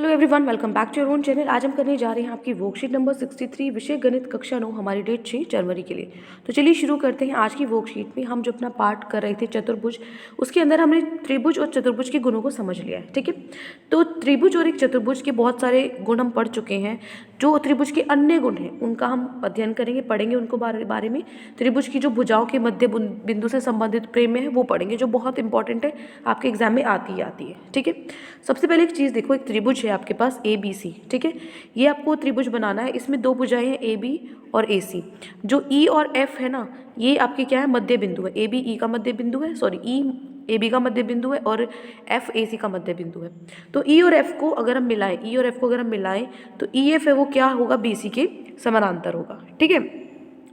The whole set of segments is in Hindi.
Hello everyone, welcome back to your own channel. आज हम करने जा रहे हैं आपकी वर्कशीट नंबर 63 विषय गणित कक्षा 9। हमारी डेट 6 जनवरी के लिए। तो चलिए शुरू करते हैं। आज की वर्कशीट में हम जो अपना पार्ट कर रहे थे चतुर्भुज, उसके अंदर हमने त्रिभुज और चतुर्भुज के गुणों को समझ लिया है। ठीक है, तो त्रिभुज और एक चतुर्भुज के बहुत सारे गुण हम पढ़ चुके हैं। जो त्रिभुज के अन्य गुण हैं उनका हम अध्ययन करेंगे, पढ़ेंगे उनको बारे में। त्रिभुज की जो भुजाओं के मध्य बिंदु से संबंधित प्रेम है वो पढ़ेंगे, जो बहुत इंपॉर्टेंट है, आपके एग्जाम में आती ही आती है। ठीक है, सबसे पहले एक चीज़ देखो, एक त्रिभुज है आपके पास ए बी सी। ठीक है, ये आपको त्रिभुज बनाना है। इसमें दो भुजाएं हैं ए बी और ए सी। जो ई और एफ है ना, ये आपके क्या है, मध्य बिंदु है। ए बी ई का मध्य बिंदु है, सॉरी ई ए बी का मध्य बिंदु है और एफ ए सी का मध्य बिंदु है। तो ई और एफ को अगर हम मिलाएं, ई और एफ को अगर हम मिलाएं तो ई एफ है वो क्या होगा, बी सी के समानांतर होगा। ठीक है,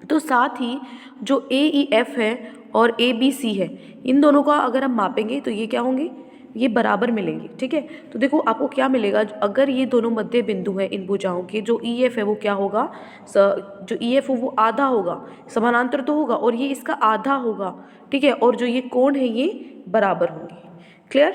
तो साथ ही जो ए ई एफ है और ए बी सी है, इन दोनों का अगर हम मापेंगे तो ये क्या होंगे, ये बराबर मिलेंगे। ठीक है, तो देखो आपको क्या मिलेगा, अगर ये दोनों मध्य बिंदु है इन भुजाओं के, जो ई एफ है वो क्या होगा, जो ई एफ हो वो आधा होगा, समानांतर तो होगा, और ये इसका आधा होगा। ठीक है, और जो ये कोण है ये बराबर होंगे। क्लियर?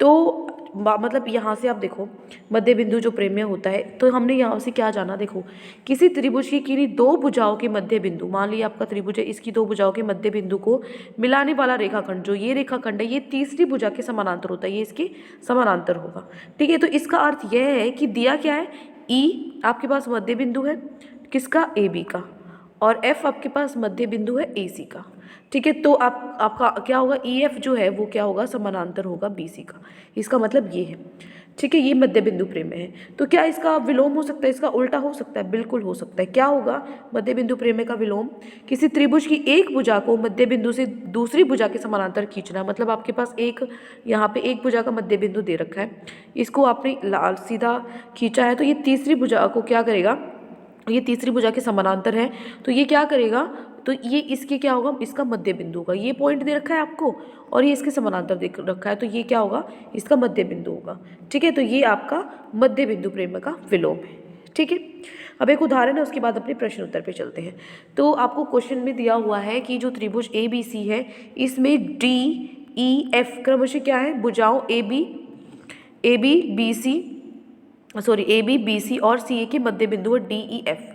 तो मतलब यहाँ से आप देखो मध्य बिंदु जो प्रेम्य होता है, तो हमने यहाँ से क्या जाना, देखो किसी त्रिभुज की किन्हीं दो भुजाओं के मध्य बिंदु, मान लिया आपका त्रिभुज है, इसकी दो भुजाओं के मध्य बिंदु को मिलाने वाला रेखाखंड, जो ये रेखाखंड है, ये तीसरी भुजा के समानांतर होता है, ये इसके समानांतर होगा। ठीक है, तो इसका अर्थ यह है कि दिया क्या है, ई आपके पास मध्य बिंदु है किसका, ए बी का, और एफ आपके पास मध्य बिंदु है ए सी का। ठीक है, तो आपका क्या होगा, ई एफ जो है वो क्या होगा, समानांतर होगा बी सी का। इसका मतलब ये है। ठीक है, ये मध्य बिंदु प्रेम है। तो क्या इसका विलोम हो सकता है, इसका उल्टा हो सकता है? बिल्कुल हो सकता है। क्या होगा मध्य बिंदु प्रेम का विलोम, किसी त्रिभुज की एक भुजा को मध्य बिंदु से दूसरी भुजा के समानांतर खींचना। मतलब आपके पास एक यहाँ पे एक भुजा का मध्य बिंदु दे रखा है, इसको आपने सीधा खींचा है, तो ये तीसरी भुजा को क्या करेगा, ये तीसरी भुजा के समानांतर है, तो ये क्या करेगा, तो ये इसके क्या होगा, इसका मध्य बिंदु होगा। ये पॉइंट दे रखा है आपको और ये इसके समानांतर दे रखा है, तो ये क्या होगा, इसका मध्य बिंदु होगा। ठीक है, तो ये आपका मध्य बिंदु प्रेम का विलोम है। ठीक है, अब एक उदाहरण है, उसके बाद अपने प्रश्न उत्तर पे चलते हैं। तो आपको क्वेश्चन में दिया हुआ है कि जो त्रिभुज ए बी सी है, इसमें डी ई एफ क्रमशः क्या है, भुजाओं A B B C, sorry A B B C और सी ए के मध्य बिंदु है डी ई एफ।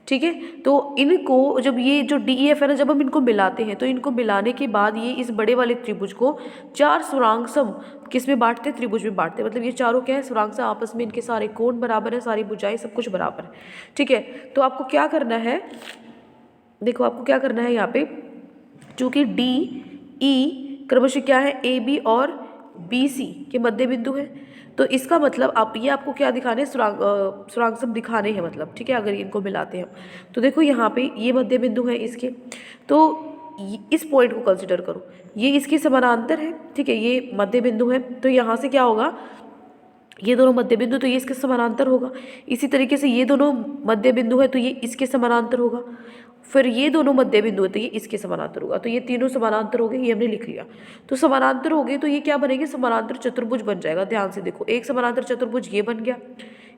ठीक है, तो इनको जब ये जो डी ई एफ है ना, जब हम इनको मिलाते हैं, तो इनको मिलाने के बाद ये इस बड़े वाले त्रिभुज को चार स्वरांगसम किस में बांटते हैं, त्रिभुज में बांटते हैं। मतलब ये चारों क्या है, स्वरांगसम, आपस में इनके सारे कोण बराबर है, सारी भुजाएं सब कुछ बराबर है। ठीक है, तो आपको क्या करना है, देखो आपको क्या करना है, यहाँ पे चूंकि डी ई क्रमशः क्या है, ए बी और बी सी के मध्य बिंदु है, तो इसका मतलब आप ये आपको क्या दिखाने, स्वरांगसम दिखाने हैं, मतलब ठीक है, अगर इनको मिलाते हैं तो देखो यहाँ पे ये मध्य बिंदु है इसके, तो इस पॉइंट को कंसिडर करो, ये इसके समानांतर है। ठीक है, ये मध्य बिंदु है, तो यहाँ से क्या होगा, ये दोनों मध्य बिंदु, तो ये इसके समानांतर होगा। इसी तरीके से ये दोनों मध्य बिंदु है, तो ये इसके समानांतर होगा। फिर ये दोनों मध्य बिंदु है, तो ये इसके समानांतर होगा। तो ये तीनों समानांतर हो गए, ये हमने लिख लिया। तो समानांतर हो गए तो ये क्या बनेंगे, समानांतर चतुर्भुज बन जाएगा। ध्यान से देखो, एक समानांतर चतुर्भुज ये बन गया,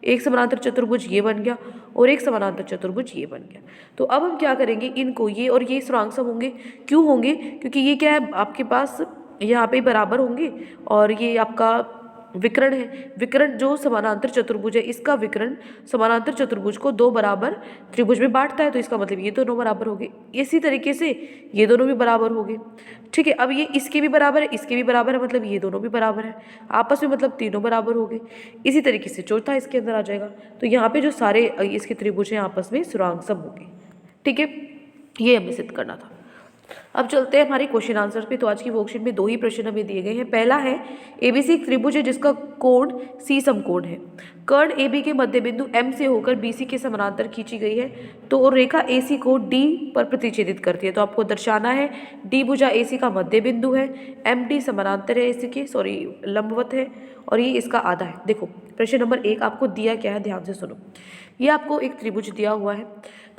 एक समानांतर चतुर्भुज ये बन गया, और एक समानांतर चतुर्भुज ये बन गया। तो अब हम क्या करेंगे, इनको ये और ये स्वरांगसम होंगे। क्यों होंगे, क्योंकि ये क्या है, आपके पास यहाँ पे बराबर होंगे, और ये आपका विकर्ण है। विकर्ण जो समानांतर चतुर्भुज है, इसका विकर्ण समानांतर चतुर्भुज को दो बराबर त्रिभुज में बांटता है, तो इसका मतलब ये दोनों बराबर हो गए। इसी तरीके से ये दोनों भी बराबर हो गए। ठीक है, अब ये इसके भी बराबर है, इसके भी बराबर है, मतलब ये दोनों भी बराबर है आपस में, मतलब तीनों बराबर हो गए। इसी तरीके से चौथा इसके अंदर आ जाएगा। तो यहाँ पे जो सारे इसके त्रिभुज हैं आपस में स्वरांगसम हो गए। ठीक है, ये हमें सिद्ध करना था। अब चलते हैं हमारे क्वेश्चन आंसर पे। तो आज की वर्कशीट में दो ही प्रश्न हमें दिए गए हैं। पहला है, एबीसी एक त्रिभुज है जिसका कोण सी समकोण है। कर्ण एबी के मध्य बिंदु एम से होकर बीसी के समानांतर खींची गई है, तो रेखा एसी को डी पर प्रतिच्छेदित करती है। तो आपको दर्शाना है, डी भुजा एसी का मध्य बिंदु है, एम डी समानांतर है एसी के, सॉरी लंबवत है, और ये इसका आधा है। देखो प्रश्न नंबर 1 आपको दिया क्या है, ध्यान से सुनो। ये आपको एक त्रिभुज दिया हुआ है,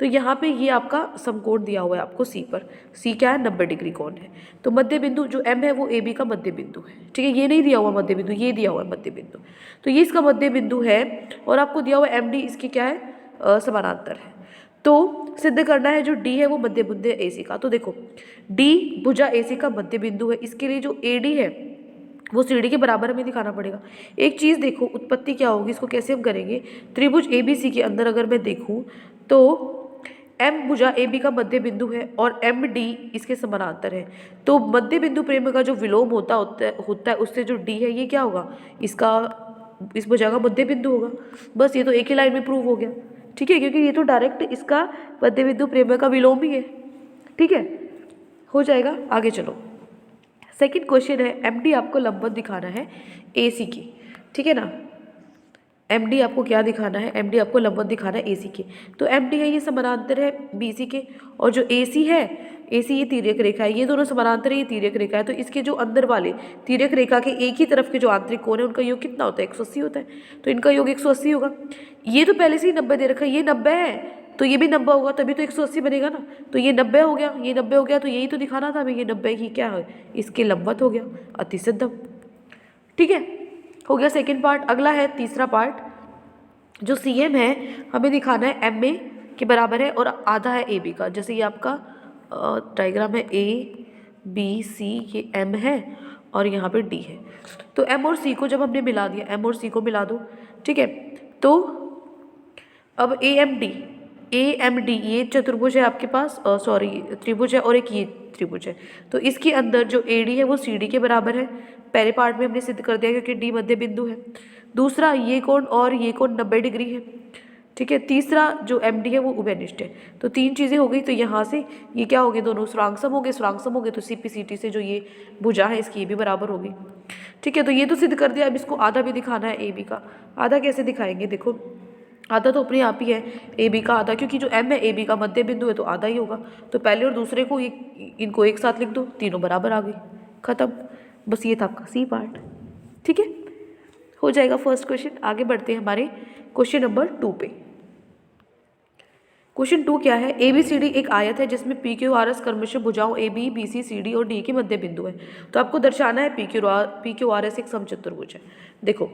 तो यहाँ पे ये आपका समकोण दिया हुआ है आपको सी पर। सी क्या है, 90 डिग्री कोण है। तो मध्य बिंदु जो एम है वो ए बी का मध्य बिंदु है। ठीक है, ये नहीं दिया हुआ मध्य बिंदु, ये दिया हुआ है मध्य बिंदु। तो ये इसका मध्य बिंदु है, और आपको दिया हुआ एम डी इसकी क्या है, समानांतर है। तो सिद्ध करना है जो डी है वो मध्य बिंदु है ए सी का। तो देखो डी भुजा ए सी का मध्य बिंदु है, इसके लिए जो ए डी है वो सीढ़ी के बराबर हमें दिखाना पड़ेगा। एक चीज़ देखो, उत्पत्ति क्या होगी, इसको कैसे हम करेंगे। त्रिभुज ABC के अंदर अगर मैं देखूँ तो M भुजा AB का मध्य बिंदु है और MD इसके समानांतर है। तो मध्य बिंदु प्रेम का जो विलोम होता है उससे जो D है ये क्या होगा, इस भुजा का मध्य बिंदु होगा। बस ये तो एक ही लाइन में प्रूव हो गया, ठीक है, क्योंकि ये तो डायरेक्ट इसका मध्य बिंदु प्रेम का विलोम ही है, ठीक है, हो जाएगा। आगे चलो, सेकंड क्वेश्चन है, MD आपको लंबवत दिखाना है AC की, ठीक है ना। MD आपको क्या दिखाना है, MD आपको लंबवत दिखाना है AC के। तो MD है ये समानांतर है BC के, और जो AC है, AC ये तिर्यक रेखा है, ये दोनों समानांतर है, ये तिर्यक रेखा है। तो इसके जो अंदर वाले तिर्यक रेखा के एक ही तरफ के जो आंतरिक कोण है उनका योग कितना होता है, 180 होता है। तो इनका योग 180 होगा। ये तो पहले से ही 90 दे रखा है, ये 90 है तो ये भी 90 होगा, तभी तो 180 बनेगा ना। तो ये 90 हो गया, ये 90 हो गया, तो यही तो दिखाना था हमें, ये 90 ही क्या है, इसके लंबवत हो गया, अति सिद्धम, ठीक है, हो गया सेकंड पार्ट। अगला है तीसरा पार्ट, जो CM है हमें दिखाना है MA के बराबर है और आधा है AB का। जैसे ये आपका डायग्राम है ABC, ये M है और यहाँ पे D है। तो M और C को जब हमने मिला दिया, M और C को मिला दो, ठीक है। तो अब AMD ये चतुर्भुज है आपके पास, सॉरी त्रिभुज है, और एक ये त्रिभुज है। तो इसके अंदर जो AD है वो CD के बराबर है। पहले पार्ट में हमने सिद्ध कर दिया क्योंकि D मध्य बिंदु है। दूसरा, ये कोण और ये कोण 90 डिग्री है, ठीक है। तीसरा जो MD है वो उभयनिष्ठ है। तो तीन चीज़ें हो गई। तो यहाँ से ये क्या हो गए, दोनों सुरांगसम हो गए, तो CPCT से जो ये भुजा है इसकी ये भी बराबर होगी, ठीक है। तो ये तो सिद्ध कर दिया। अब इसको आधा भी दिखाना है AB का। आधा कैसे दिखाएंगे, देखो आधा तो अपने आप ही है AB का आधा, क्योंकि जो M है AB का मध्य बिंदु है तो आधा ही होगा। तो पहले और दूसरे को इनको एक साथ लिख दो, तीनों बराबर आ गई, खत्म। बस ये था आपका C पार्ट, ठीक है, हो जाएगा फर्स्ट क्वेश्चन। आगे बढ़ते हैं हमारे क्वेश्चन नंबर 2 पे। क्वेश्चन 2 क्या है, ABCD एक आयत है जिसमें PQRS क्रमशः भुजाओं AB, BC, CD और D के मध्य बिंदु है। तो आपको दर्शाना है PQRS एक समचतुर्भुज है। देखो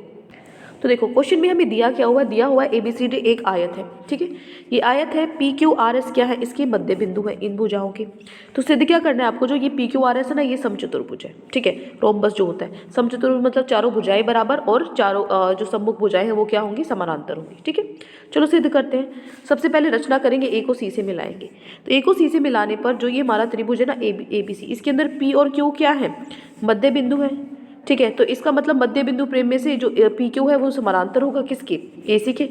क्वेश्चन में हमें दिया क्या हुआ है, दिया हुआ है ABCD एक आयत है, ठीक है। ये आयत है, PQRS क्या है, इसके मध्य बिंदु है इन भुजाओं के। तो सिद्ध क्या करना है आपको, जो ये PQRS है ना, ये समचतुर्भुज है, ठीक है। रोम्बस जो होता है, समचतुर्भुज मतलब चारों भुजाएं बराबर और चारों जो सम्मुख भुजाएं हैं वो क्या होंगी, समानांतर होंगी, ठीक है। चलो सिद्ध करते हैं। सबसे पहले रचना करेंगे, A को C से मिलाएंगे। तो A को C से मिलाने पर जो ये हमारा त्रिभुज है ना ABC, इसके अंदर P और Q क्या है, मध्य बिंदु है, ठीक है। तो इसका मतलब मध्य बिंदु प्रेम में से जो PQ है वो समानांतर होगा किसके, AC के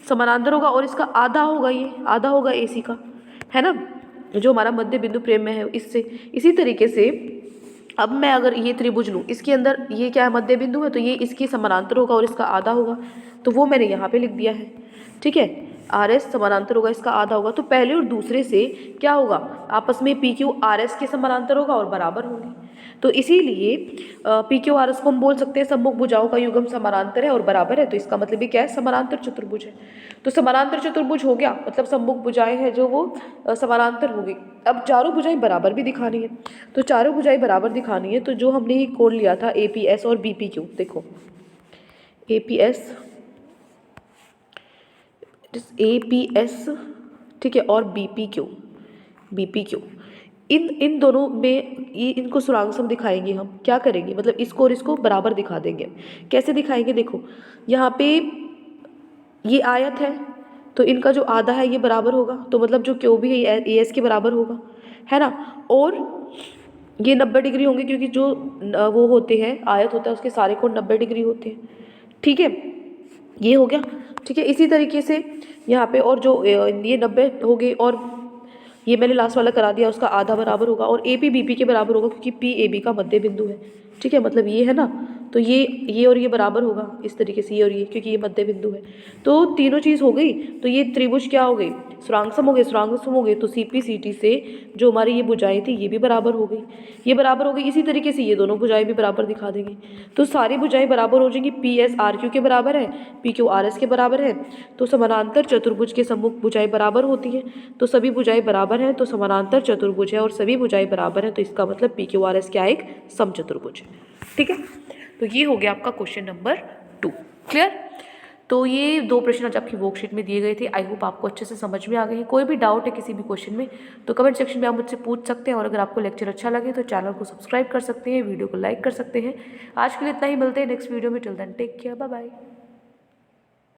समानांतर होगा, और इसका आधा होगा, ये आधा होगा AC का, है ना, जो हमारा मध्य बिंदु प्रेम में है इससे। इसी तरीके से अब मैं अगर ये त्रिभुज लूँ, इसके अंदर ये क्या है, मध्य बिंदु है, तो ये इसके समानांतर होगा और इसका आधा होगा। तो वो मैंने यहाँ पे लिख दिया है, ठीक है। RS समानांतर होगा, इसका आधा होगा। तो पहले और दूसरे से क्या होगा, आपस में PQ RS के समानांतर होगा और बराबर होंगे। तो इसीलिए PQ RS को हम बोल सकते हैं सम्मुख भुजाओं का युग्म समानांतर है और बराबर है। तो इसका मतलब ये क्या है, समानांतर चतुर्भुज है। तो समानांतर चतुर्भुज हो गया, मतलब सम्मुख भुजाएं हैं जो वो समानांतर होगी। अब चारों भुजाएं बराबर भी दिखानी है, तो चारों भुजाएं बराबर दिखानी है। तो जो हमने ये कोण लिया था APS और BPQ, देखो APS, ठीक है, और BPQ इन दोनों में ये इनको सुरांगसम दिखाएंगे हम। क्या करेंगे, मतलब इसको और इसको बराबर दिखा देंगे। कैसे दिखाएंगे, देखो यहाँ पे ये आयत है तो इनका जो आधा है ये बराबर होगा, तो मतलब जो क्यू भी है AS के बराबर होगा, है ना। और ये 90 डिग्री होंगे, क्योंकि जो वो होते हैं आयत होता है उसके सारे कोण 90 डिग्री होते हैं, ठीक है। ये हो गया, ठीक है। इसी तरीके से यहाँ पे और जो ये 90 हो गए, और ये मैंने लास्ट वाला करा दिया, उसका आधा बराबर होगा, और AP BP के बराबर होगा, क्योंकि P AB का मध्य बिंदु है, ठीक है। मतलब ये है ना, तो ये और ये बराबर होगा इस तरीके से, ये और ये, क्योंकि ये मध्य बिंदु है। तो तीनों चीज़ हो गई। तो ये त्रिभुज क्या हो गई, सुरांगसम हो गए। तो CPCT से जो हमारी ये भुजाएं थी ये भी बराबर हो गई, ये बराबर हो गई। इसी तरीके से ये दोनों भुजाएं भी बराबर दिखा देंगे। तो सारी भुजाएं बराबर हो जाएंगी, PS RQ के बराबर है, PQ RS के बराबर है। तो समानांतर चतुर्भुज के सम्मुख भुजाएं बराबर होती हैं। तो सभी भुजाएं बराबर हैं, तो समानांतर चतुर्भुज है और सभी भुजाएं बराबर हैं। तो इसका मतलब PQ RS क्या एक समचतुर्भुज है, ठीक है। तो ये हो गया आपका क्वेश्चन नंबर 2, क्लियर। तो ये 2 प्रश्न आज आपकी वर्कशीट में दिए गए थे। आई होप आपको अच्छे से समझ में आ गए हैं। कोई भी डाउट है किसी भी क्वेश्चन में तो कमेंट सेक्शन में आप मुझसे पूछ सकते हैं, और अगर आपको लेक्चर अच्छा लगे तो चैनल को सब्सक्राइब कर सकते हैं, वीडियो को लाइक कर सकते हैं। आज के लिए इतना ही, मिलते हैं नेक्स्ट वीडियो में। Till then take care, bye bye.